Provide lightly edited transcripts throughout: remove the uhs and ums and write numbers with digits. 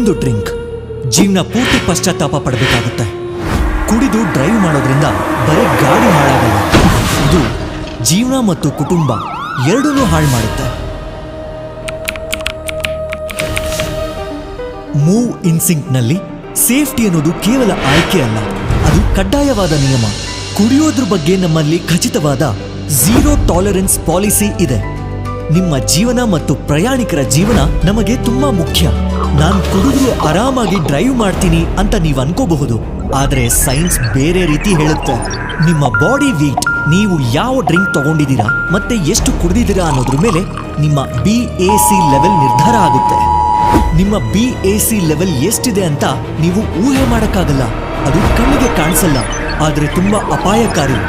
ಒಂದು ಡ್ರಿಂಕ್ ಜೀವನ ಪೂರ್ತಿ ಪಶ್ಚಾತ್ತಾಪ ಪಡಬೇಕಾಗುತ್ತೆ. ಕುಡಿದು ಡ್ರೈವ್ ಮಾಡೋದ್ರಿಂದ ಬರೀ ಗಾಡಿ ಹಾಳಾಗಲ್ಲ, ಇದು ಜೀವನ ಮತ್ತು ಕುಟುಂಬ ಎರಡನ್ನೂ ಹಾಳು ಮಾಡುತ್ತೆ. ಮೂವ್ ಇನ್ ಸಿಂಕ್ನಲ್ಲಿ ಸೇಫ್ಟಿ ಅನ್ನೋದು ಕೇವಲ ಆಯ್ಕೆ ಅಲ್ಲ, ಅದು ಕಡ್ಡಾಯವಾದ ನಿಯಮ. ಕುಡಿಯೋದ್ರ ಬಗ್ಗೆ ನಮ್ಮಲ್ಲಿ ಖಚಿತವಾದ ಝೀರೋ ಟಾಲರೆನ್ಸ್ ಪಾಲಿಸಿ ಇದೆ. ನಿಮ್ಮ ಜೀವನ ಮತ್ತು ಪ್ರಯಾಣಿಕರ ಜೀವನ ನಮಗೆ ತುಂಬಾ ಮುಖ್ಯ. ನಾನು ಕುಡಿದ್ರು ಆರಾಮಾಗಿ ಡ್ರೈವ್ ಮಾಡ್ತೀನಿ ಅಂತ ನೀವು ಅನ್ಕೋಬಹುದು, ಆದರೆ ಸೈನ್ಸ್ ಬೇರೆ ರೀತಿ ಹೇಳುತ್ತೆ. ನಿಮ್ಮ ಬಾಡಿ ವೇಟ್, ನೀವು ಯಾವ ಡ್ರಿಂಕ್ ತಗೊಂಡಿದ್ದೀರಾ ಮತ್ತೆ ಎಷ್ಟು ಕುಡಿದಿದ್ದೀರಾ ಅನ್ನೋದ್ರ ಮೇಲೆ ನಿಮ್ಮ BAC ಲೆವೆಲ್ ನಿರ್ಧಾರ ಆಗುತ್ತೆ. ನಿಮ್ಮ BAC ಲೆವೆಲ್ ಎಷ್ಟಿದೆ ಅಂತ ನೀವು ಊಹೆ ಮಾಡಕ್ಕಾಗಲ್ಲ, ಅದು ಕಣ್ಣಿಗೆ ಕಾಣಿಸಲ್ಲ, ಆದರೆ ತುಂಬಾ ಅಪಾಯಕಾರಿ.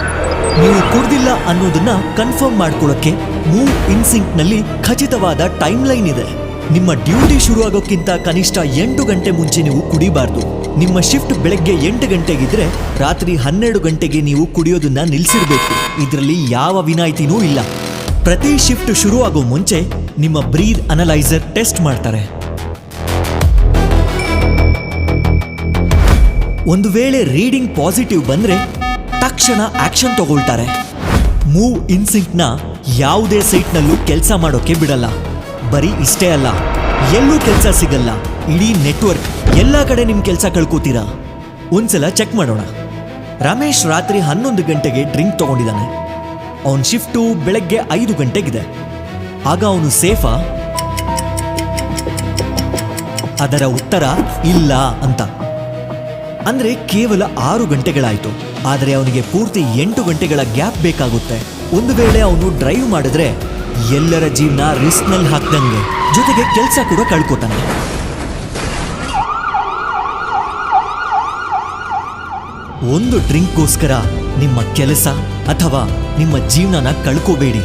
ನೀವು ಕುಡ್ದಿಲ್ಲ ಅನ್ನೋದನ್ನ ಕನ್ಫರ್ಮ್ ಮಾಡ್ಕೊಳ್ಳೋಕೆ ಮೂವ್ ಇನ್ ಸಿಂಕ್ ನಲ್ಲಿ ಖಚಿತವಾದ ಟೈಮ್ ಲೈನ್ ಇದೆ. ನಿಮ್ಮ ಡ್ಯೂಟಿ ಶುರು ಆಗೋಕ್ಕಿಂತ ಕನಿಷ್ಠ 8 ಗಂಟೆ ಮುಂಚೆ ನೀವು ಕುಡಿಬಾರ್ದು. ನಿಮ್ಮ ಶಿಫ್ಟ್ ಬೆಳಗ್ಗೆ 8 ಗಂಟೆಗಿದ್ರೆ ರಾತ್ರಿ 12 ಗಂಟೆಗೆ ನೀವು ಕುಡಿಯೋದನ್ನ ನಿಲ್ಸಿರ್ಬೇಕು. ಇದರಲ್ಲಿ ಯಾವ ವಿನಾಯಿತಿನೂ ಇಲ್ಲ. ಪ್ರತಿ ಶಿಫ್ಟ್ ಶುರು ಆಗೋ ಮುಂಚೆ ನಿಮ್ಮ ಬ್ರೀತ್ ಅನಲೈಸರ್ ಟೆಸ್ಟ್ ಮಾಡ್ತಾರೆ. ಒಂದು ವೇಳೆ ರೀಡಿಂಗ್ ಪಾಸಿಟಿವ್ ಬಂದ್ರೆ ತಕ್ಷಣ ಆಕ್ಷನ್ ತಗೊಳ್ತಾರೆ. ಮೂವ್ ಇನ್ ಸಿಂಕ್ನ ಯಾವುದೇ ಸೈಟ್ನಲ್ಲೂ ಕೆಲಸ ಮಾಡೋಕೆ ಬಿಡಲ್ಲ. ಬರೀ ಇಷ್ಟೇ ಅಲ್ಲ, ಎಲ್ಲೂ ಕೆಲಸ ಸಿಗಲ್ಲ. ಇಡೀ ನೆಟ್ವರ್ಕ್ ಎಲ್ಲ ಕಡೆ ನಿಮ್ ಕೆಲಸ ಕಳ್ಕೋತೀರಾ. ಒಂದ್ಸಲ ಚೆಕ್ ಮಾಡೋಣ. ರಮೇಶ್ ರಾತ್ರಿ 11 ಗಂಟೆಗೆ ಡ್ರಿಂಕ್ ತಗೊಂಡಿದ್ದಾನೆ. ಅವನ ಶಿಫ್ಟು ಬೆಳಗ್ಗೆ 5 ಗಂಟೆಗಿದೆ. ಆಗ ಅವನು ಸೇಫಾ? ಅದರ ಉತ್ತರ ಇಲ್ಲ ಅಂತ. ಅಂದ್ರೆ ಕೇವಲ 6 ಗಂಟೆಗಳಾಯ್ತು, ಆದರೆ ಅವನಿಗೆ ಪೂರ್ತಿ 8 ಗಂಟೆಗಳ ಗ್ಯಾಪ್ ಬೇಕಾಗುತ್ತೆ. ಒಂದು ವೇಳೆ ಅವನು ಡ್ರೈವ್ ಮಾಡಿದ್ರೆ ಎಲ್ಲರ ಜೀವನ ರಿಸ್ಕ್ ನಲ್ಲಿ ಹಾಕ್ದಂಗೆ, ಜೊತೆಗೆ ಕೆಲಸ ಕೂಡ ಕಳ್ಕೋತಾನೆ. ಒಂದು ಡ್ರಿಂಕ್ಗೋಸ್ಕರ ನಿಮ್ಮ ಕೆಲಸ ಅಥವಾ ನಿಮ್ಮ ಜೀವನನ ಕಳ್ಕೋಬೇಡಿ.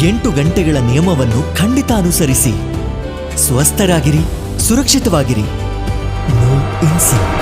8 ಗಂಟೆಗಳ ನಿಯಮವನ್ನು ಖಂಡಿತ ಅನುಸರಿಸಿ. ಸ್ವಸ್ಥರಾಗಿರಿ, ಸುರಕ್ಷಿತವಾಗಿರಿ. Move in sync.